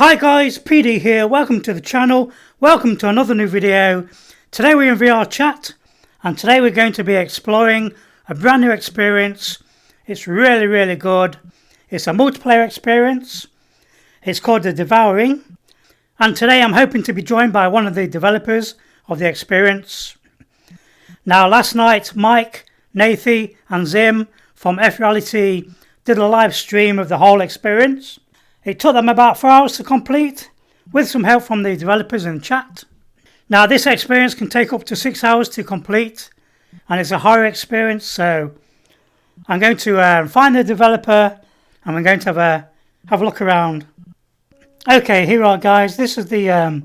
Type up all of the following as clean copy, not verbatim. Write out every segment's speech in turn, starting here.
Hi guys, PD here, welcome to the channel, welcome to another new video. Today we're in VR chat and today we're going to be exploring a brand new experience. It's really good. It's a multiplayer experience. It's called the Devouring, and today I'm hoping to be joined by one of the developers of the experience. Now last night Mike, Nathi and Zim from F-Reality did a live stream of the whole experience. It took them about 4 hours to complete, with some help from the developers in chat. Now this experience can take up to 6 hours to complete, and it's a horror experience, so I'm going to find the developer and we're going to have a look around. Okay, here we are guys, this is the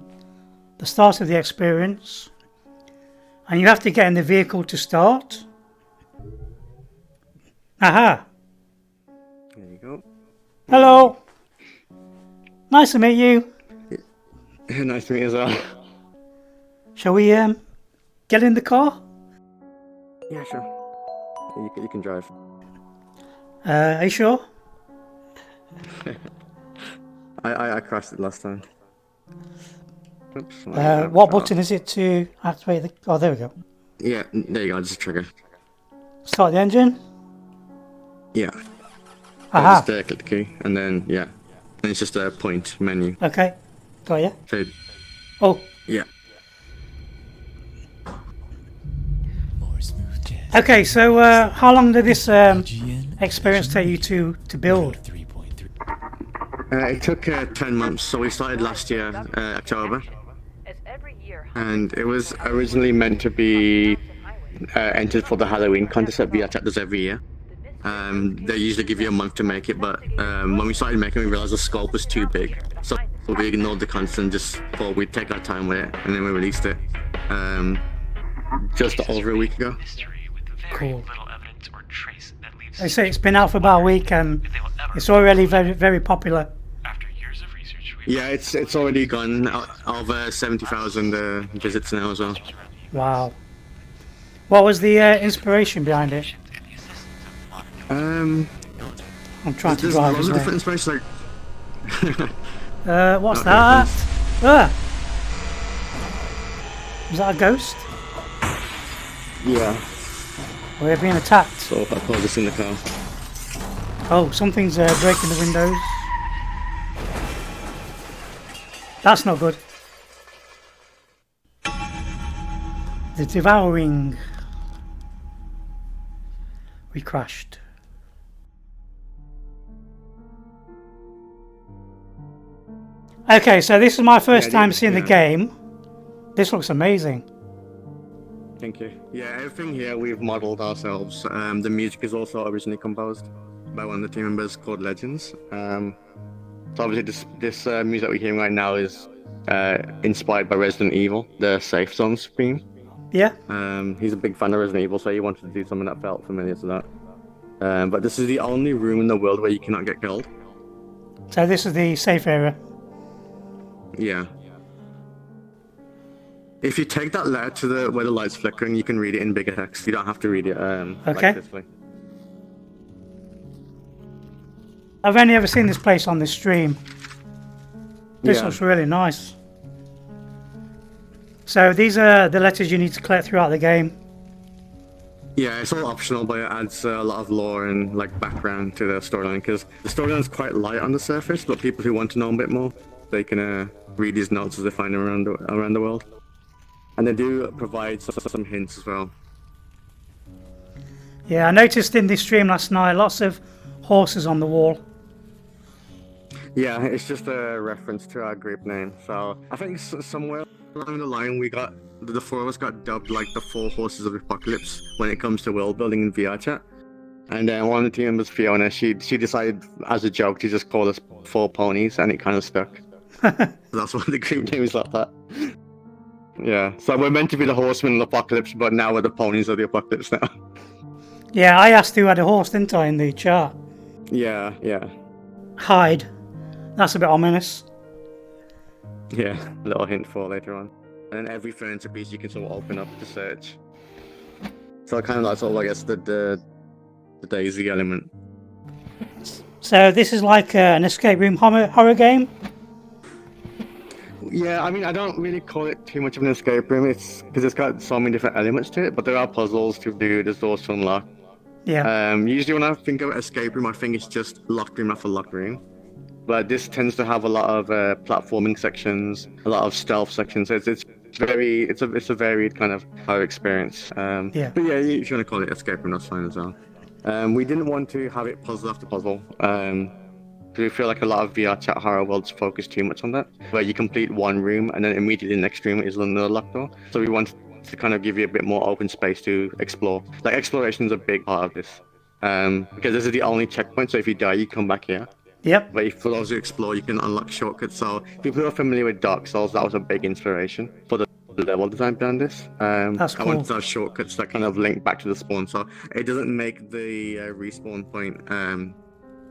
start of the experience, and you have to get in the vehicle to start. Aha! There you go. Hello! Nice to meet you. Nice to meet you as well. Shall we get in the car? Yeah, sure. You can drive. Are you sure? I crashed it last time. Oops. What button is it to activate the... Oh, there we go. Yeah, there you go, just a trigger. Start the engine. Yeah. Aha. Just click the key, and then, yeah. And it's just a point menu. Okay. Got you. So, Oh. yeah. Okay, so how long did this experience take you to build? It took 10 months, so we started last year, October. And it was originally meant to be entered for the Halloween contest at VR Chapters every year. They usually give you a month to make it, but when we started making it, we realized the scope was too big. So we ignored the contest and just thought we'd take our time with it, and then we released it just over a week ago. Cool. They say it's been out for about a week and it's already very popular. Yeah, it's already gone over 70,000 visits now as well. Wow. What was the inspiration behind it? I'm trying to drive as well. Different inspirations, What's that? Is that a ghost? Yeah. We're being attacked. So I'll close this in the car. Oh, something's breaking the windows. That's not good. The Devouring. We crashed. Okay, so this is my first time seeing the game. This looks amazing. Thank you. Yeah, everything here we've modeled ourselves. The music is also originally composed by one of the team members called Legends. So obviously this music we're hearing right now is inspired by Resident Evil, the Safe Zones theme. Yeah. He's a big fan of Resident Evil, so he wanted to do something that felt familiar to that. But this is the only room in the world where you cannot get killed. So this is the safe area. Yeah. If you take that letter to where the light's flickering, you can read it in bigger text. You don't have to read it okay. like this way. I've only ever seen this place on this stream. This looks really nice. So these are the letters you need to collect throughout the game. Yeah, it's all optional, but it adds a lot of lore and background to the storyline, because the storyline is quite light on the surface, but people who want to know a bit more, they can read these notes as they find them around the world. And they do provide some hints as well. Yeah, I noticed in this stream last night lots of horses on the wall. Yeah, it's just a reference to our group name. So I think somewhere along the line the four of us got dubbed like the 4 horses of the apocalypse when it comes to world building in VR chat. And one of the team members, Fionna, she decided as a joke to just call us 4 ponies, and it kind of stuck. That's why the group name is like that. Yeah, so we're meant to be the horsemen of the apocalypse, but now we're the ponies of the apocalypse now. Yeah, I asked who had a horse, didn't I, in the chat? Yeah. Hide. That's a bit ominous. Yeah, a little hint for later on. And then every furniture piece you can sort of open up to search. So kind of like sort of, I guess, the Daisy element. So this is like an escape room horror game? Yeah, I mean, I don't really call it too much of an escape room. It's because it's got so many different elements to it, but there are puzzles to do, there's doors to unlock. Yeah. Usually when I think of escape room, I think it's just locked room after locked room. But this tends to have a lot of platforming sections, a lot of stealth sections. It's a varied kind of horror experience. Yeah. But yeah, if you want to call it escape room, that's fine as well. We didn't want to have it puzzle after puzzle. We feel like a lot of VR chat horror worlds focus too much on that, where you complete one room and then immediately the next room is another locked door. So we wanted to kind of give you a bit more open space to explore. Like exploration is a big part of this, because this is the only checkpoint. So if you die, you come back here. Yep. But for those who explore, you can unlock shortcuts. So people who are familiar with Dark Souls, that was a big inspiration for the level design behind this. That's I cool. wanted to have shortcuts that kind of link back to the spawn, so it doesn't make the respawn point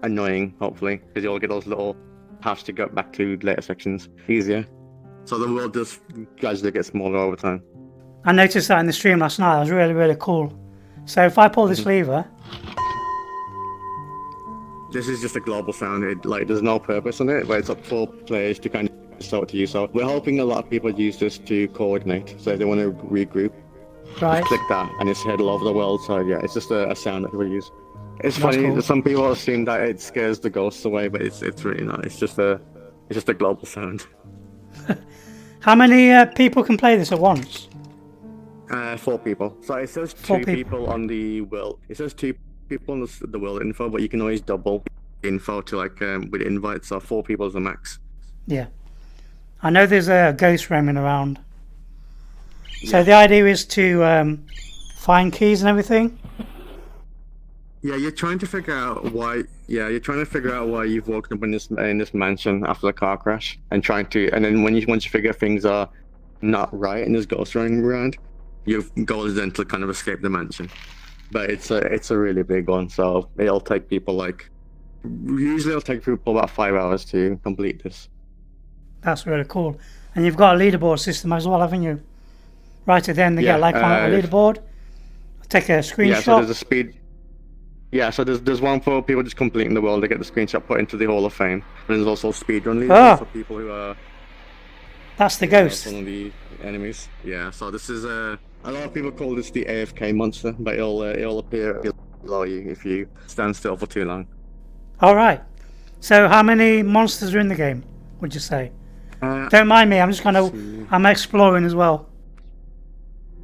annoying, hopefully, because you'll get those little paths to go back to later sections easier. So the world does gradually get smaller over time. I noticed that in the stream last night. It was really, really cool. So if I pull this lever... This is just a global sound. There's no purpose on it, but it's up for players to kind of show it to you. So we're hoping a lot of people use this to coordinate. So if they want to regroup, Right. just click that and it's head all over the world. So yeah, it's just a sound that people use. It's That's funny. cool. Some people assume that it scares the ghosts away, but it's really not. It's just a global sound. How many people can play this at once? 4 people. So it says 2 people on the world. It says 2 people on the world info, but you can always double info to with invites. So 4 people is the max. Yeah. I know there's a ghost roaming around. So Yeah. the idea is to find keys and everything? Yeah, you're trying to figure out why. Yeah, you're trying to figure out why you've woken up in this mansion after the car crash, and then once you figure things are not right and there's ghosts running around, your goal is then to kind of escape the mansion. But it's a really big one, so usually it'll take people about 5 hours to complete this. That's really cool. And you've got a leaderboard system as well, haven't you? Right at the end, they get like on a leaderboard. Take a screenshot. Yeah, so there's a speed. Yeah, so there's one for people just completing the world. They get the screenshot put into the Hall of Fame. And there's also speedrun leaders for people who are. That's the ghost. One of the enemies. Yeah, so this is a lot of people call this the AFK monster, but it'll appear below you if you stand still for too long. All right. So how many monsters are in the game? Would you say? Don't mind me. I'm just I'm exploring as well.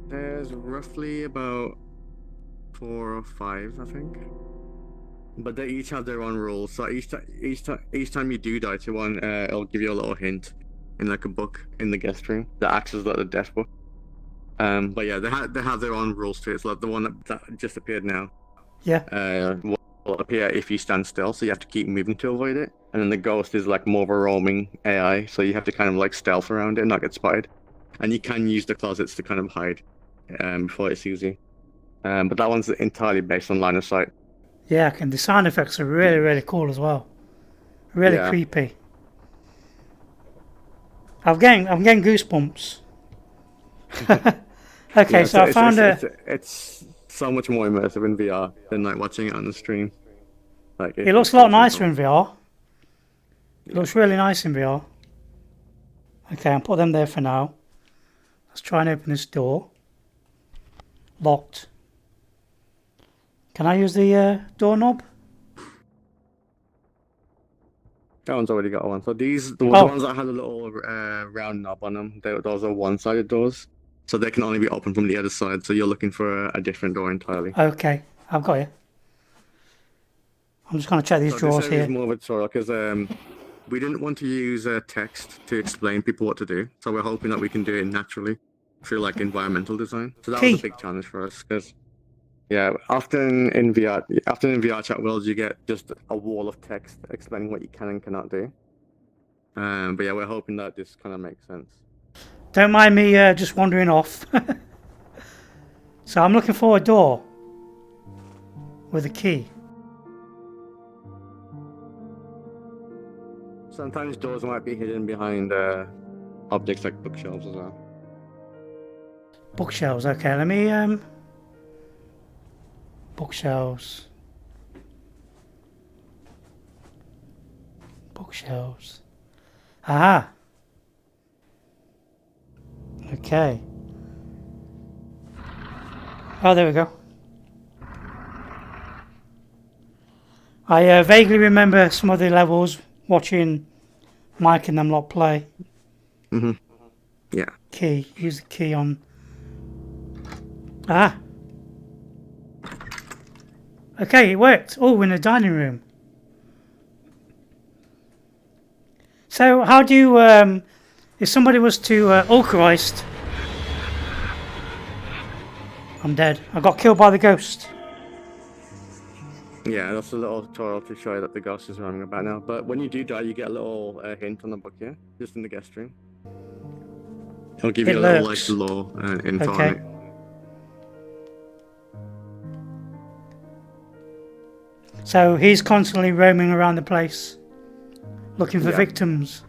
There's roughly about 4 or 5, I think. But they each have their own rules. So each time you do die to one, it'll give you a little hint in like a book in the guest room that acts as like the death book. But yeah, they have their own rules to it. So like the one that just appeared now. Yeah. Will appear if you stand still, so you have to keep moving to avoid it. And then the ghost is like more of a roaming AI, so you have to kind of like stealth around it and not get spotted. And you can use the closets to kind of hide before it sees you. But that one's entirely based on line of sight. Yeah, and the sound effects are really, really cool as well. Really creepy. I'm getting goosebumps. Okay, yeah, so I found it's so much more immersive in VR than like watching it on the stream. Like it looks a lot nicer in VR. It looks really nice in VR. Okay, I'll put them there for now. Let's try and open this door. Locked. Can I use the doorknob? That one's already got one. So the ones that had a little round knob on them, those are one-sided doors. So they can only be opened from the other side. So you're looking for a different door entirely. Okay, I've got you. I'm just going to check these drawers here. This is more of a tutorial because we didn't want to use text to explain people what to do. So we're hoping that we can do it naturally through like environmental design. So that was a big challenge for us because often in VR chat worlds you get just a wall of text explaining what you can and cannot do. But yeah, we're hoping that this kind of makes sense. Don't mind me just wandering off. So I'm looking for a door with a key. Sometimes doors might be hidden behind objects like bookshelves as well. Bookshelves, okay, let me bookshelves. Bookshelves. Aha. Okay. Oh, there we go. I vaguely remember some of the levels watching Mike and them lot play. Yeah. Key. Use the key on. Ah. Okay, it worked. Oh, we're in the dining room. So, how do you, if somebody was to, oh Christ. I'm dead. I got killed by the ghost. Yeah, that's a little tutorial to show you that the ghost is running about now. But when you do die, you get a little hint on the book here, just in the guest room. It'll give It you a little lurks. like lore info on Okay. it. So he's constantly roaming around the place, looking for Yeah. victims.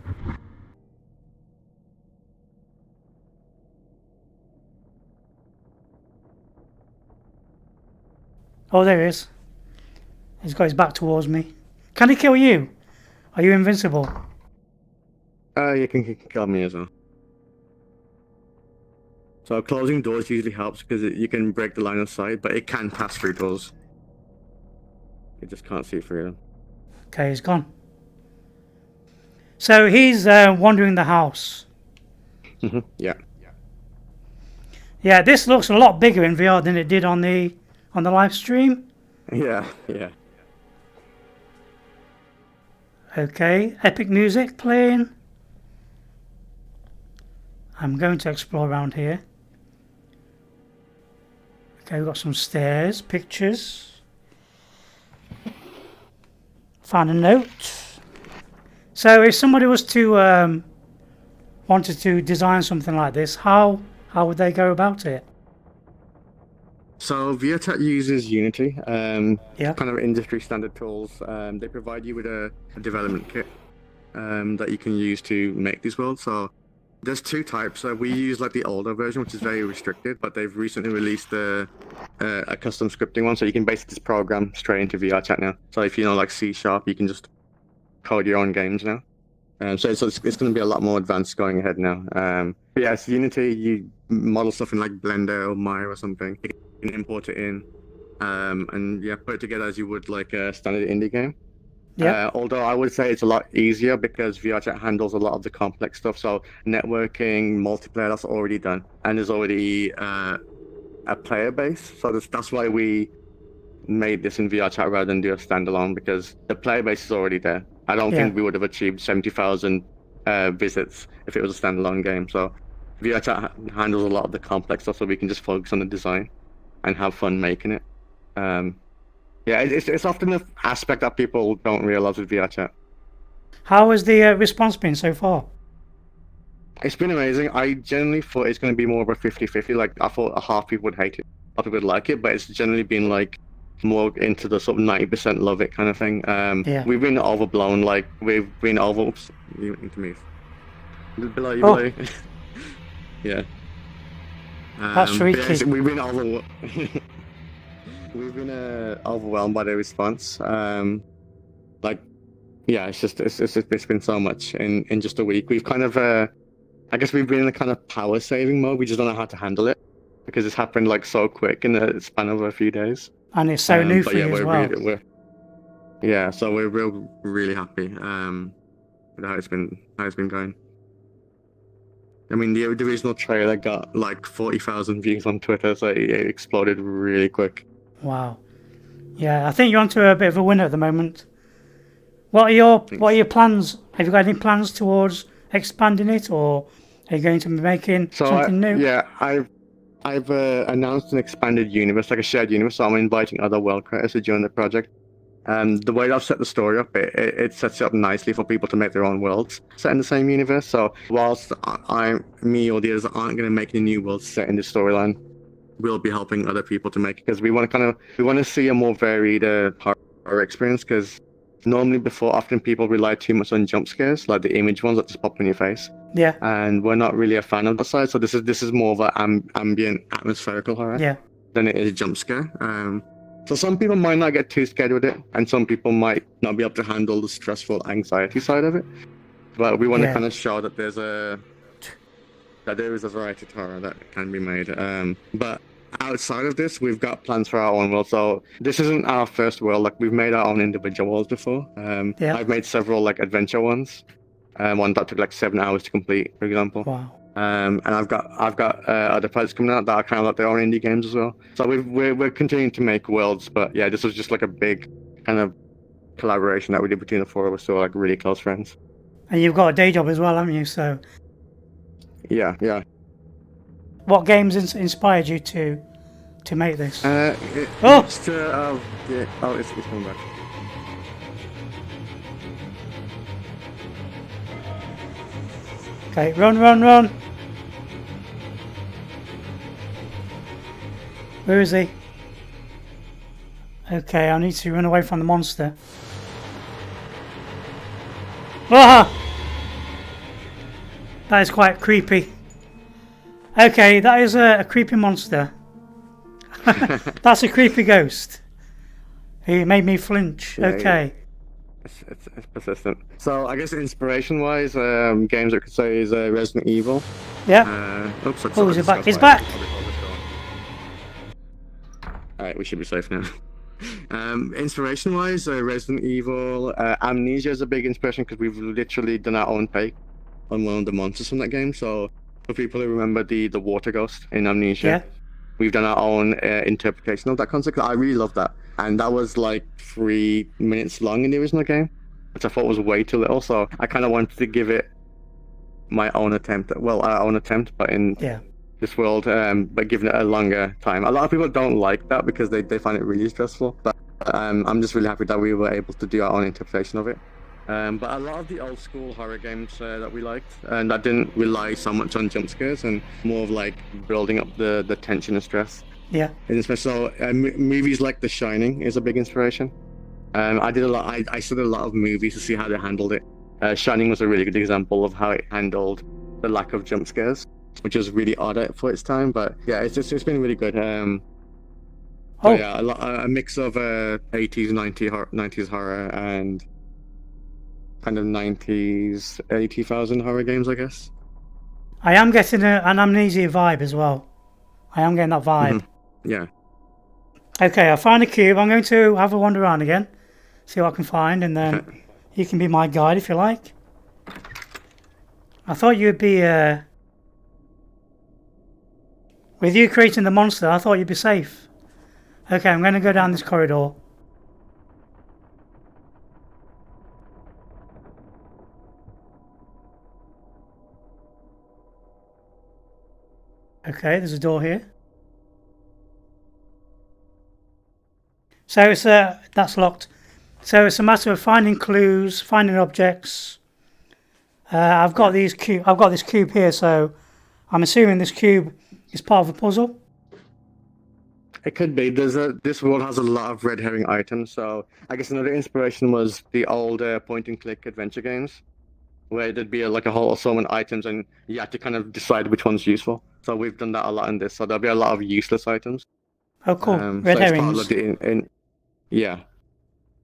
Oh, there he is. He's got his back towards me. Can he kill you? Are you invincible? You can kill me as well. So closing doors usually helps because you can break the line of sight, but it can pass through doors. You just can't see through them. Okay, he's gone. So he's wandering the house. Yeah. Yeah, this looks a lot bigger in VR than it did on the live stream. Yeah. Okay, epic music playing. I'm going to explore around here. Okay, we've got some stairs, pictures. Found a note. So if somebody was to wanted to design something like this, how would they go about it? So VRTech uses Unity, Yeah. kind of industry standard tools. They provide you with a development kit that you can use to make these worlds. So there's two types. We use like the older version, which is very restricted, but they've recently released a custom scripting one, so you can basically just program straight into VRChat now. So if you know like C#, you can just code your own games now. So it's going to be a lot more advanced going ahead now. But yeah, it's Unity. You model stuff in like Blender or Maya or something. You can import it in, and yeah, put it together as you would like a standard indie game. Yeah. Although I would say it's a lot easier because VRChat handles a lot of the complex stuff. So networking, multiplayer, that's already done, and there's already a player base. So that's why we made this in VRChat rather than do a standalone, because the player base is already there. I don't think we would have achieved 70,000 visits if it was a standalone game. So VRChat handles a lot of the complex stuff, so we can just focus on the design and have fun making it. Yeah, it's often an aspect that people don't realize with VRChat. How has the response been so far? It's been amazing. I generally thought it's going to be more of a 50-50. Like, I thought half people would hate it, half people would like it, but it's generally been like more into the sort of 90% love it kind of thing. We've been overblown. Like, we've been over. Oops, you need to move. Below. Yeah. That's freaky. We've been over. We've been overwhelmed by the response. Like, yeah, it's been so much in just a week. We've kind of, I guess we've been in a kind of power saving mode. We just don't know how to handle it because it's happened like so quick in the span of a few days. And it's so new for you as well. So we're really happy with how it's been going. I mean, the original trailer got like 40,000 views on Twitter, so it exploded really quick. Wow. Yeah, I think you're onto a bit of a winner at the moment. What are your plans? Have you got any plans towards expanding it, or are you going to be making something new? Yeah, I've announced an expanded universe, like a shared universe, so I'm inviting other world creators to join the project. The way I've set the story up, it sets it up nicely for people to make their own worlds set in the same universe. So whilst me or the others aren't going to make any new worlds set in the storyline, we'll be helping other people to make it, because we want to see a more varied horror experience. Because normally often people rely too much on jump scares, like the image ones that just pop in your face. Yeah. And we're not really a fan of that side. So this is more of an ambient atmospherical horror than it is a jump scare. So some people might not get too scared with it, and some people might not be able to handle the stressful anxiety side of it. But we want to kind of show that there's that there is a variety of horror that can be made. But outside of this, we've got plans for our own world. So this isn't our first world. Like we've made our own individual worlds before. Yeah. I've made several like adventure ones. One that took like 7 hours to complete, for example. Wow. And I've got other projects coming out that are kind of like their own indie games as well. So we're continuing to make worlds, but yeah, this was just like a big kind of collaboration that we did between the four of us. So like really close friends. And you've got a day job as well, haven't you? So Yeah. what games inspired you to make this? It's coming back. Okay, run. Where is he? Okay, I need to run away from the monster. Ah! That is quite creepy. Okay, that is a creepy monster. That's a creepy ghost. He made me flinch. Yeah, okay. It's persistent. So I guess inspiration-wise, games I could say is Resident Evil. Yeah. Oh, he's back. He's back. All right, we should be safe now. Inspiration-wise, Resident Evil, Amnesia is a big inspiration because we've literally done our own take on one of the monsters from that game. So for people who remember the water ghost in Amnesia, Yeah. we've done our own interpretation of that concept. I really love that, and that was like 3 minutes long in the original game, which I thought was way too little. So I kind of wanted to give it my own attempt. Well, our own attempt, but in this world, but giving it a longer time. A lot of people don't like that because they find it really stressful. But I'm just really happy that we were able to do our own interpretation of it. But a lot of the old school horror games that we liked, and that didn't rely so much on jump scares and more of like building up the tension and stress. Yeah. And especially movies like The Shining is a big inspiration. I did a lot. I studied a lot of movies to see how they handled it. Shining was a really good example of how it handled the lack of jump scares, which was really odd for its time. But yeah, it's been really good. Yeah, a mix of 80s, 90s horror and kind of 90s, 80,000 horror games, I guess. I am getting an Amnesia vibe as well. I am getting that vibe. Mm-hmm. Yeah. Okay, I found a cube. I'm going to have a wander around again, see what I can find, and then you can be my guide if you like. I thought you'd be... with you creating the monster, I thought you'd be safe. Okay, I'm going to go down this corridor. Okay, there's a door here. So it's that's locked. So it's a matter of finding clues, finding objects. I've got this cube here, so I'm assuming this cube is part of a puzzle. It could be. This world has a lot of red herring items, so I guess another inspiration was the old point-and-click adventure games, where there'd be like a whole assortment of items, and you had to kind of decide which one's useful. So we've done that a lot in this. So there'll be a lot of useless items. Oh, cool. Red herrings. Yeah.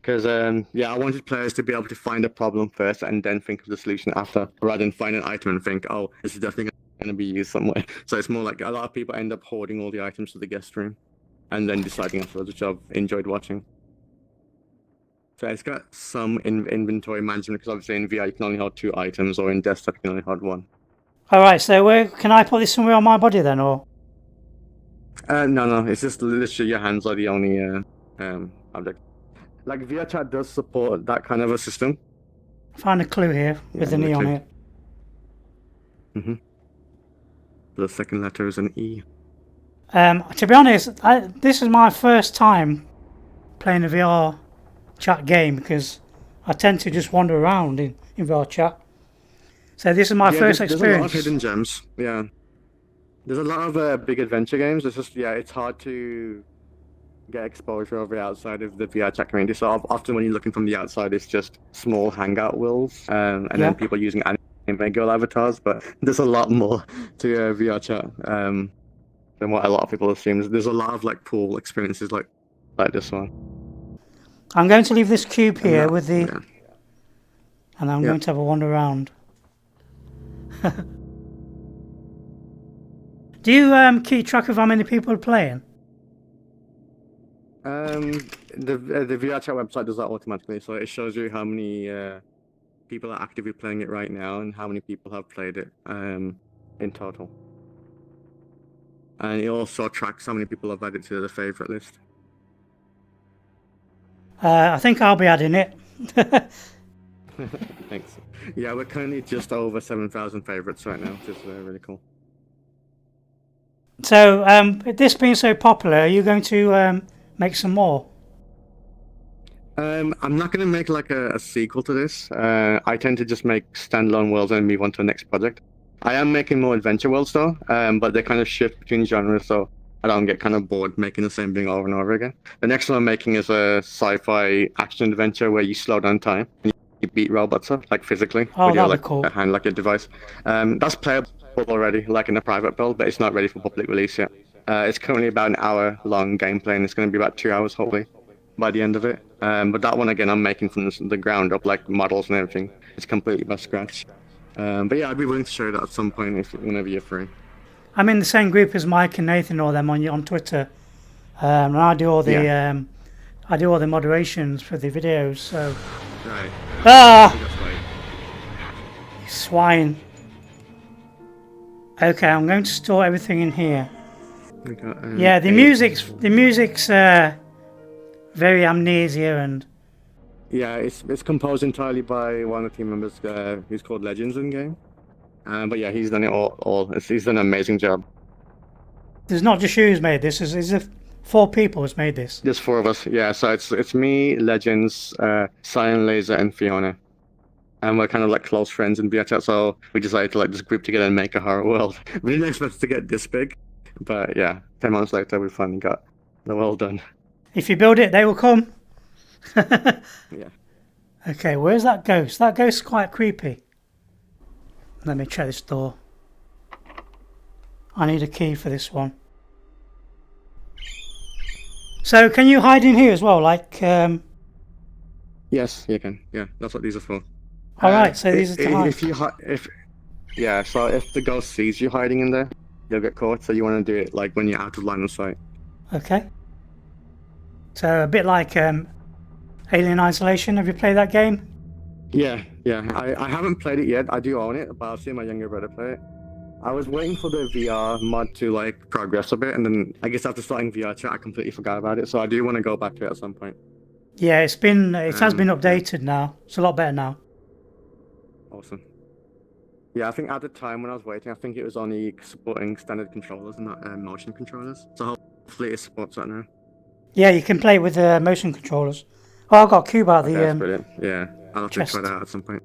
Because I wanted players to be able to find a problem first and then think of the solution after, rather than find an item and think, oh, this is definitely going to be used somewhere. So it's more like a lot of people end up hoarding all the items to the guest room and then deciding afterwards, which I've enjoyed watching. So it's got some inventory management, because obviously in VR you can only hold 2 items, or in desktop you can only hold 1. Alright, so where can I put this somewhere on my body then, or? No, it's just literally your hands are the only object. Like VR chat does support that kind of a system. Find a clue here with an E on it. Mm-hmm. The second letter is an E. To be honest, this is my first time playing a VR chat game, because I tend to just wander around in VR chat. So this is my first experience. There's a lot of hidden gems. Yeah. There's a lot of big adventure games. It's just, it's hard to get exposure over outside of the VR chat community. So often when you're looking from the outside, it's just small hangout worlds, and then people using anime girl avatars. But there's a lot more to VR chat than what a lot of people assume. There's a lot of like cool experiences like this one. I'm going to leave this cube here with the... Yeah. And I'm going to have a wander around. Do you keep track of how many people are playing? The VR chat website does that automatically, so it shows you how many people are actively playing it right now and how many people have played it in total. And it also tracks how many people have added to the favorite list. I think I'll be adding it. Thanks. Yeah, we're currently just over 7,000 favorites right now, which is really cool. So, this being so popular, are you going to make some more? I'm not going to make like a sequel to this. I tend to just make standalone worlds and move on to the next project. I am making more adventure worlds though, but they kind of shift between genres, so I don't get kind of bored making the same thing over and over again. The next one I'm making is a sci-fi action adventure where you slow down time and you beat robots up, like physically, Oh, with your that'd be cool. hand, like a device. That's playable already, like in a private build, but it's not ready for public release yet. It's currently about an hour-long gameplay, and it's going to be about 2 hours, hopefully, by the end of it. But that one, again, I'm making from the ground up, like models and everything. It's completely by scratch. But yeah, I'd be willing to show that at some point whenever you're free. I'm in the same group as Mike and Nathan, all them on Twitter, and I do all the moderations for the videos. So Right. ah, swine. Okay, I'm going to store everything in here. We got, Yeah, the music's very amnesia and yeah, it's composed entirely by one of the team members who's called Legends in game. But yeah, he's done it all. He's done an amazing job. there's not just you who's made this. There's 4 people who's made this. There's 4 of us. Yeah, so it's me, Legends, CyanLaser, and Fionna. And we're kind of like close friends in VR chat, so we decided to like just group together and make a horror world. We didn't expect it to get this big, but yeah, 10 months later we finally got the world done. If you build it, they will come. Yeah. Okay, where's that ghost? That ghost's quite creepy. Let me check this door. I need a key for this one. So, can you hide in here as well? Like, Yes, you can. Yeah, that's what these are for. alright, so these are to hide. So if the ghost sees you hiding in there, you'll get caught. So you want to do it like when you're out of line of sight. Okay. So, a bit like Alien Isolation. Have you played that game? Yeah. I haven't played it yet. I do own it, but I've seen my younger brother play it. I was waiting for the VR mod to like progress a bit, and then I guess after starting VR chat, I completely forgot about it. So I do want to go back to it at some point. Yeah, it has been updated now. It's a lot better now. Awesome. Yeah, I think at the time when I was waiting, I think it was only supporting standard controllers and not motion controllers. So hopefully it supports that now. Yeah, you can play with motion controllers. Oh, I got a cube out of Okay, that's the brilliant. Yeah, I'll have to chest. try that out at some point.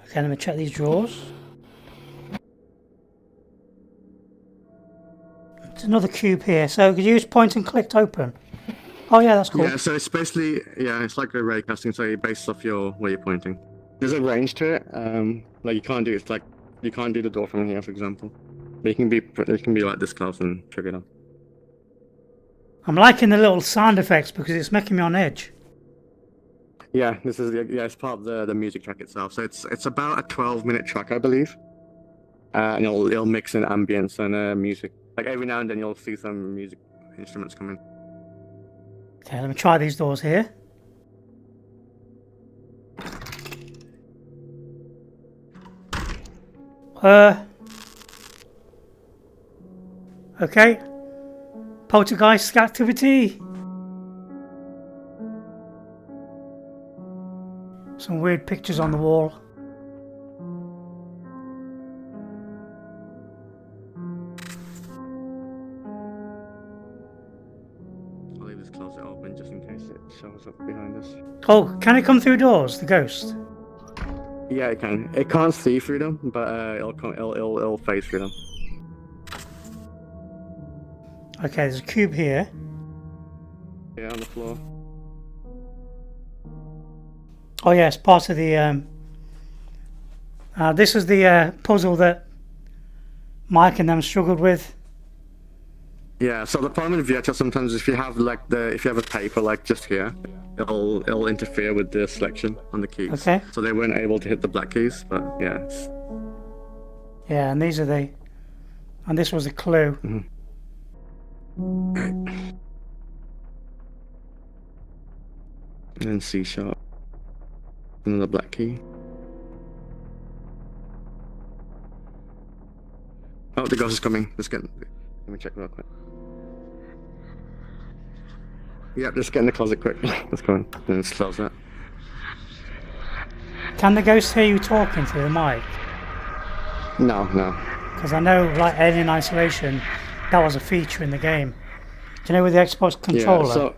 Okay, let me check these drawers. There's another cube here. So could you use point and click to open? Oh yeah, that's cool. Yeah, so it's basically, it's like a ray casting, so it based off where you're pointing. There's a range to it. Like you can't do the door from here, for example. But it can be like this close and trigger it on. I'm liking the little sound effects because it's making me on edge. Yeah, it's part of the music track itself. So it's about a 12-minute track, I believe. And it'll mix in ambience and music. Like every now and then you'll see some music instruments come in. Okay, let me try these doors here. Okay. Poltergeist activity. Some weird pictures on the wall. I'll leave this closet open just in case it shows up behind us. Oh, can it come through doors, the ghost? Yeah, it can. It can't see through them, but it'll phase through them. Okay, there's a cube here. Yeah, on the floor. Oh yeah, it's part of the this is the puzzle that Mike and them struggled with. Yeah, so the problem with VHS sometimes if you have a paper like just here, it'll interfere with the selection on the keys. Okay. So they weren't able to hit the black keys, but yeah. Yeah, and these are the... And this was the clue. And then C sharp. Another black key. Oh, the ghost is coming. Let me check real quick. Yep, just get in the closet quick. Let's go in. Then let's close that. Can the ghost hear you talking through the mic? No. Because I know, like Alien Isolation, that was a feature in the game. Do you know with the Xbox controller?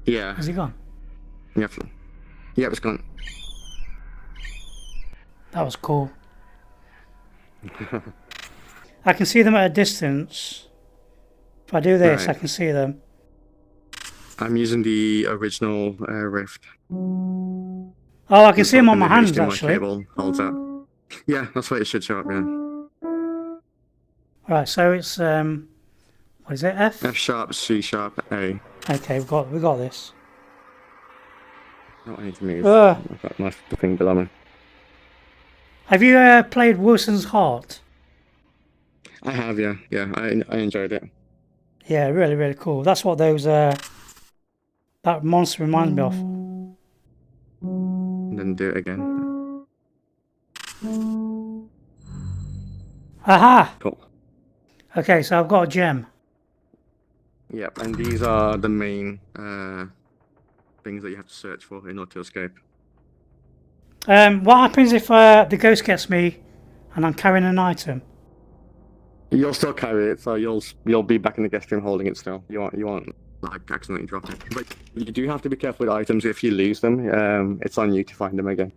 Yeah. Has he gone? Yep, it's gone. That was cool. I can see them at a distance. If I do this, I can see them. I'm using the original Rift. Oh, I can see them on my hands, actually. Cable holds out. Yeah, that's what it should show up, yeah. Right, so it's, what is it, F? F sharp, C sharp, A. Okay, we got this. Oh, I need to move. I've got my thing below me. Have you played Wilson's Heart? I have, yeah. Yeah, I enjoyed it. Yeah, really, really cool. That's what those, that monster reminds me of. And then do it again. Aha! Cool. Okay, so I've got a gem. Yep, and these are the main things that you have to search for in order to escape. What happens if the ghost gets me and I'm carrying an item? You'll still carry it, so you'll be back in the guest room holding it still. You won't like accidentally drop it. But you do have to be careful with items. If you lose them, it's on you to find them again.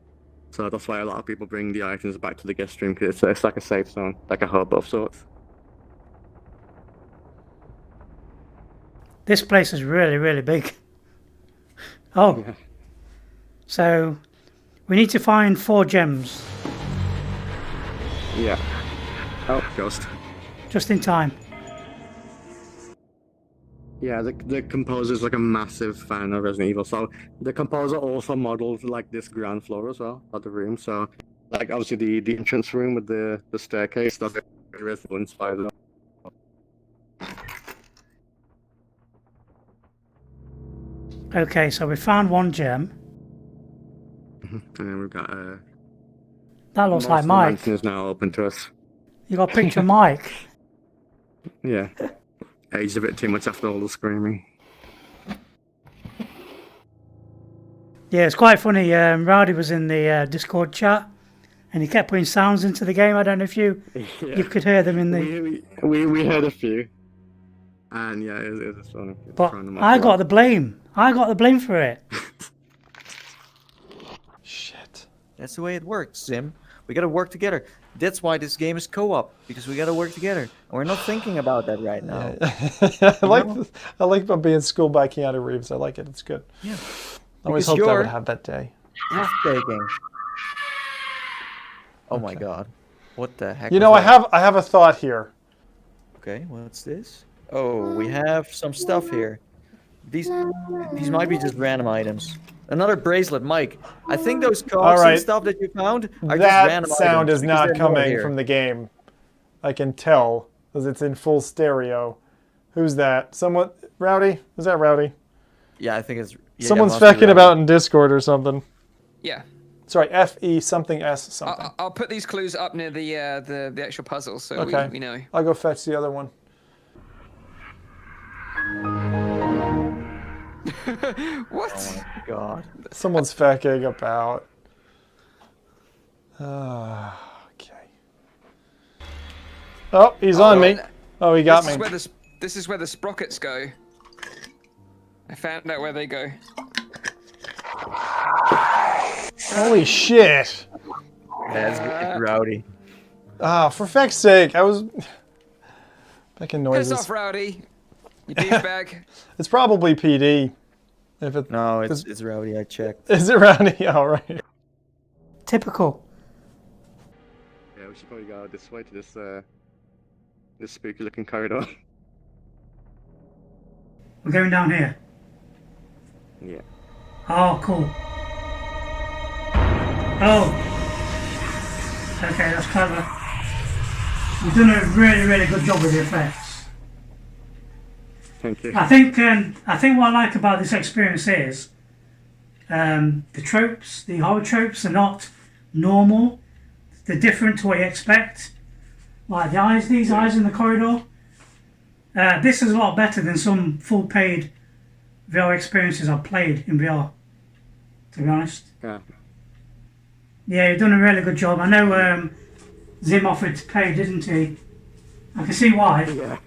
So that's why a lot of people bring the items back to the guest room, because it's like a safe zone, like a hub of sorts. This place is really, really big. Oh. Yeah. So we need to find 4 gems. Yeah. Oh, ghost. Just in time. Yeah, the composer's like a massive fan of Resident Evil, so the composer also modeled like this ground floor as well of the room. So, like obviously the entrance room with the staircase, that's Resident Evil inspired. Okay, so we found 1 gem. And then we've got that looks like Mike. The mansion is now open to us. You got a picture of Mike. Yeah. Aged a bit too much after all the screaming. Yeah, it's quite funny. Rowdy was in the Discord chat, and he kept putting sounds into the game. I don't know if you could hear them in the. We heard a few, and yeah, it was funny. But I got the blame. I got the blame for it. Shit. That's the way it works, Sim. We gotta work together. That's why this game is co-op, because we gotta work together. And we're not thinking about that right now. I like being schooled by Keanu Reeves. I like it. It's good. Yeah. I always hoped I would have that day. Breathtaking. Oh my god. What the heck? You know, I have a thought here. Okay, what's this? Oh, we have some stuff here. These might be just random items. Another bracelet, Mike. I think those cogs and stuff that you found are just random items. That sound is not coming from the game. I can tell, because it's in full stereo. Who's that? Rowdy? Is that Rowdy? Yeah, I think it's... Yeah, someone's fecking about in Discord or something. Yeah. Sorry, F-E something S something. I'll put these clues up near the actual puzzle, so okay. we know. I'll go fetch the other one. What? Oh my god. Someone's fecking about. Okay. Oh, he's on me. Oh, he got me. This is where the sprockets go. I found out where they go. Holy shit. That's Rowdy. Ah, for feck's sake, I was making noises. Piss off, Rowdy. You douchebag. It's probably PD. No, it's Rowdy, I checked. Is it Rowdy? All right. Typical. Yeah, we should probably go this way to this spooky looking corridor. We're going down here. Yeah. Oh, cool. Oh. Okay, that's clever. You've done a really, really good job with the effects. Thank you. I think what I like about this experience is the tropes, the horror tropes, are not normal. They're different to what you expect. Like these eyes in the corridor. This is a lot better than some full paid VR experiences I've played in VR, to be honest. Yeah. Yeah, you've done a really good job. I know Zim offered to pay, didn't he? I can see why. Yeah.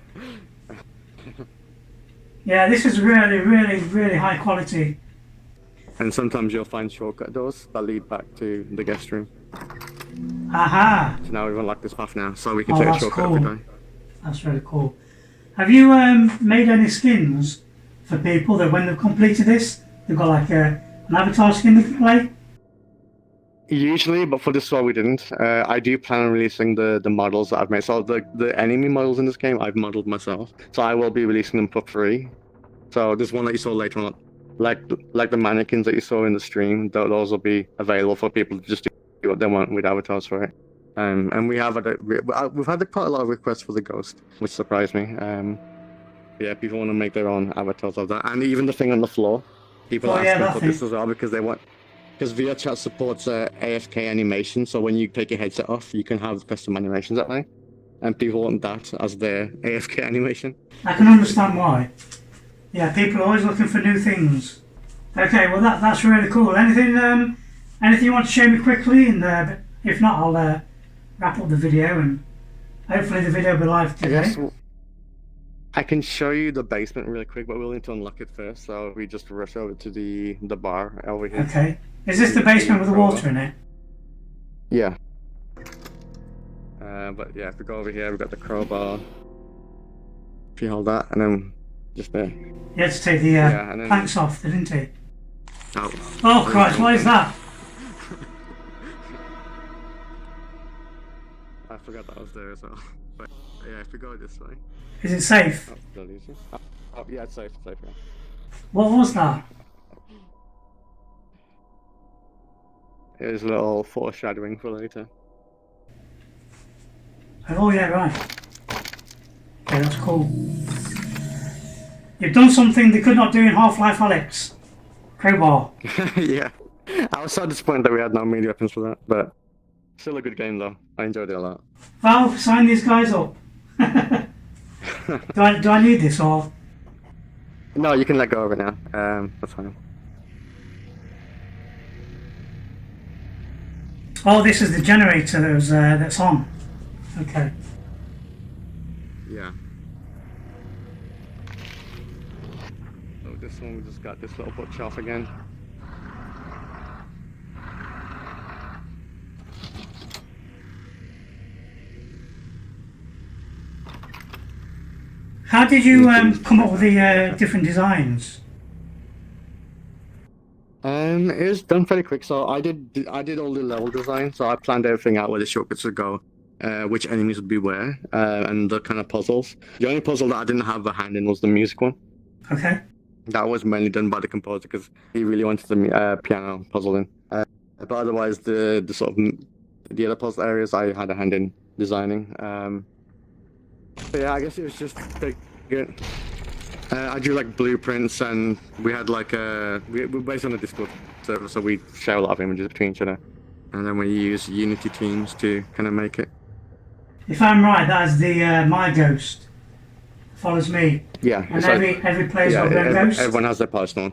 Yeah, this is really, really, really high quality. And sometimes you'll find shortcut doors that lead back to the guest room. Aha! So now we've unlocked this path now, so we can Oh, take a that's shortcut cool. every day. That's really cool. Have you made any skins for people that when they've completed this, they've got like an avatar skin they can play? Usually, but for this one we didn't. I do plan on releasing the models that I've made. So the enemy models in this game I've modeled myself. So I will be releasing them for free. So this one that you saw later on, like the mannequins that you saw in the stream, those will be available for people to just do what they want with avatars for it. And we've had quite a lot of requests for the ghost, which surprised me. Yeah, people want to make their own avatars of that, and even the thing on the floor. People are asking for this as well because they want. Because VR Chat supports AFK animation, so when you take your headset off, you can have custom animations that way. And people want that as their AFK animation. I can understand why. Yeah, people are always looking for new things. Okay, well that's really cool. Anything you want to show me quickly? And if not, I'll wrap up the video and hopefully the video will be live today. I guess I can show you the basement really quick, but we'll need to unlock it first. So we just rush over to the bar over here. Okay. Is this the basement with the water in it? Yeah. But yeah, if we go over here, we've got the crowbar. If you hold that, and then just there. You had to take the planks off, didn't he? Oh Christ, what is that? I forgot that was there as well. But yeah, if we go this way. Is it safe? Oh yeah, it's safe, yeah. What was that? Here's a little foreshadowing for later. Oh yeah, right. Okay, that's cool. You've done something they could not do in Half-Life Alyx. Crowbar. Yeah. I was so disappointed that we had no melee weapons for that, but still a good game though. I enjoyed it a lot. Valve, sign these guys up. do I need this or? No, you can let go of it now. That's fine. Oh, this is the generator that's on. Okay. Yeah. So this one, we just got this little bookshelf again. How did you come up with the different designs? It was done fairly quick. So I did all the level design. So I planned everything out where the shortcuts would go, which enemies would be where, and the kind of puzzles. The only puzzle that I didn't have a hand in was the music one. Okay. That was mainly done by the composer because he really wanted the piano puzzle in. But otherwise, the sort of the other puzzle areas I had a hand in designing. But yeah, I guess it was just good. I drew like blueprints, and we had like we're based on a Discord server, so we share a lot of images between each other, and then we use Unity teams to kind of make it. If I'm right, that's the my ghost follows me. Yeah. And every player's got their ghost. Everyone has their personal.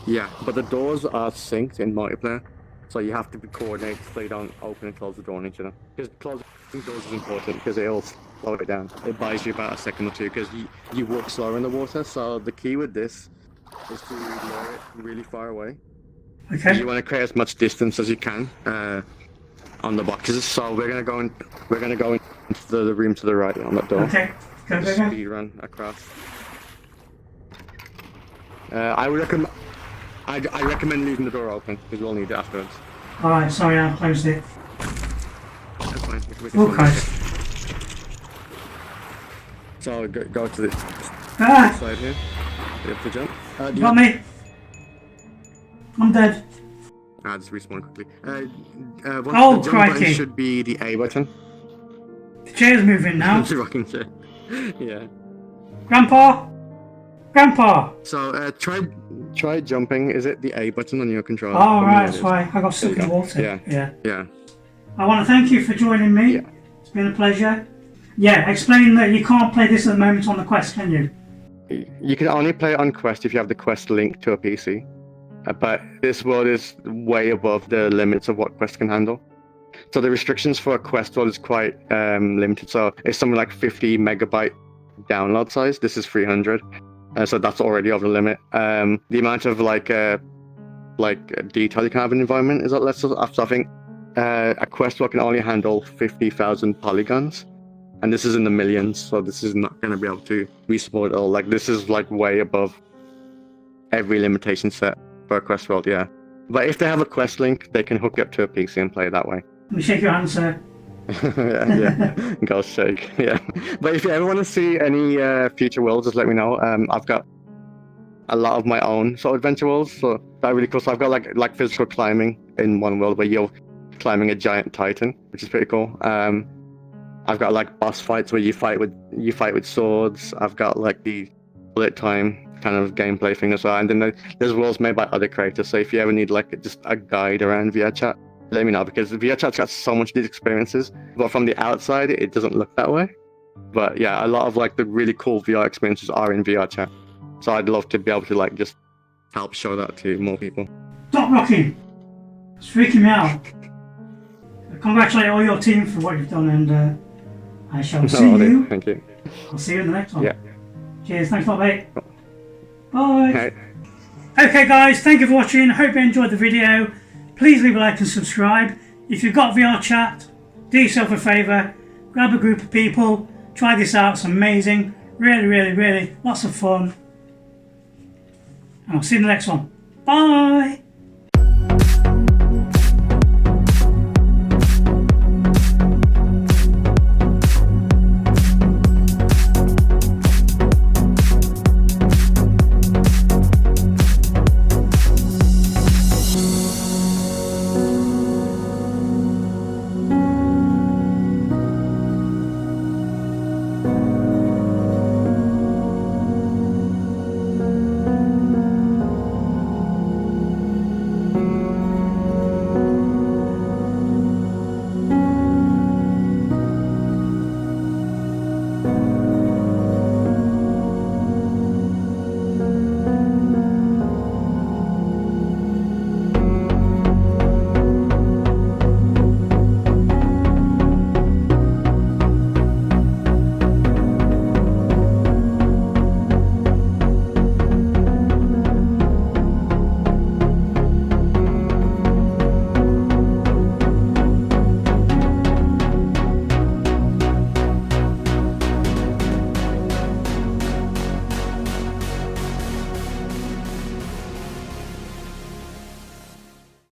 Yeah, but the doors are synced in multiplayer, so you have to be coordinated so you don't open and close the door on each other. Because closing doors is important because it'll slow it down. It buys you about a second or two because you walk slower in the water. So the key with this is to lower it really far away. Okay. You want to create as much distance as you can on the boxes. So we're gonna go into the room to the right on that door. Okay. Go. Speed run across. I recommend leaving the door open because we'll need it afterwards. Alright, sorry, I closed it. That's fine. We can Oh Christ. So go to the side here. You have to jump. Got me. I'm dead. Just respawn quickly. Oh, the jump crikey. button should be the A button. The chair's moving now. The rocking chair. Yeah. Grandpa? Grandpa! So try jumping. Is it the A button on your controller? Oh, right, that's why I got stuck in the water. Yeah. I want to thank you for joining me. Yeah. It's been a pleasure. Yeah, explain that you can't play this at the moment on the Quest, can you? You can only play it on Quest if you have the Quest link to a PC. But this world is way above the limits of what Quest can handle. So the restrictions for a Quest world is quite limited. So it's something like 50 megabyte download size. This is 300. So that's already over the limit. The amount of detail you can have in an environment is a lot less. So I think a Quest world can only handle 50,000 polygons. And this is in the millions, so this is not going to be able to be supported at all. Like, this is like way above every limitation set for a Quest world, yeah. But if they have a Quest link, they can hook it up to a PC and play it that way. Let me shake your hand, sir. yeah. Ghost shake, yeah. But if you ever want to see any future worlds, just let me know. I've got a lot of my own sort of adventure worlds, so that's really cool. So I've got like physical climbing in one world where you're climbing a giant titan, which is pretty cool. I've got like boss fights where you fight with swords. I've got like the bullet time kind of gameplay thing as well. And then there's worlds made by other creators. So if you ever need like just a guide around VRChat, let me know, because VRChat's got so much of these experiences. But from the outside, it doesn't look that way. But yeah, a lot of like the really cool VR experiences are in VRChat. So I'd love to be able to like just help show that to more people. Stop rocking! It's freaking me out. I congratulate all your team for what you've done, and I shall see you. Thank you. I'll see you in the next one. Yeah. Cheers. Thanks a lot, mate. Bye. Right. Okay, guys. Thank you for watching. Hope you enjoyed the video. Please leave a like and subscribe. If you've got VR chat, do yourself a favour. Grab a group of people. Try this out. It's amazing. Really, really, really. Lots of fun. And I'll see you in the next one. Bye.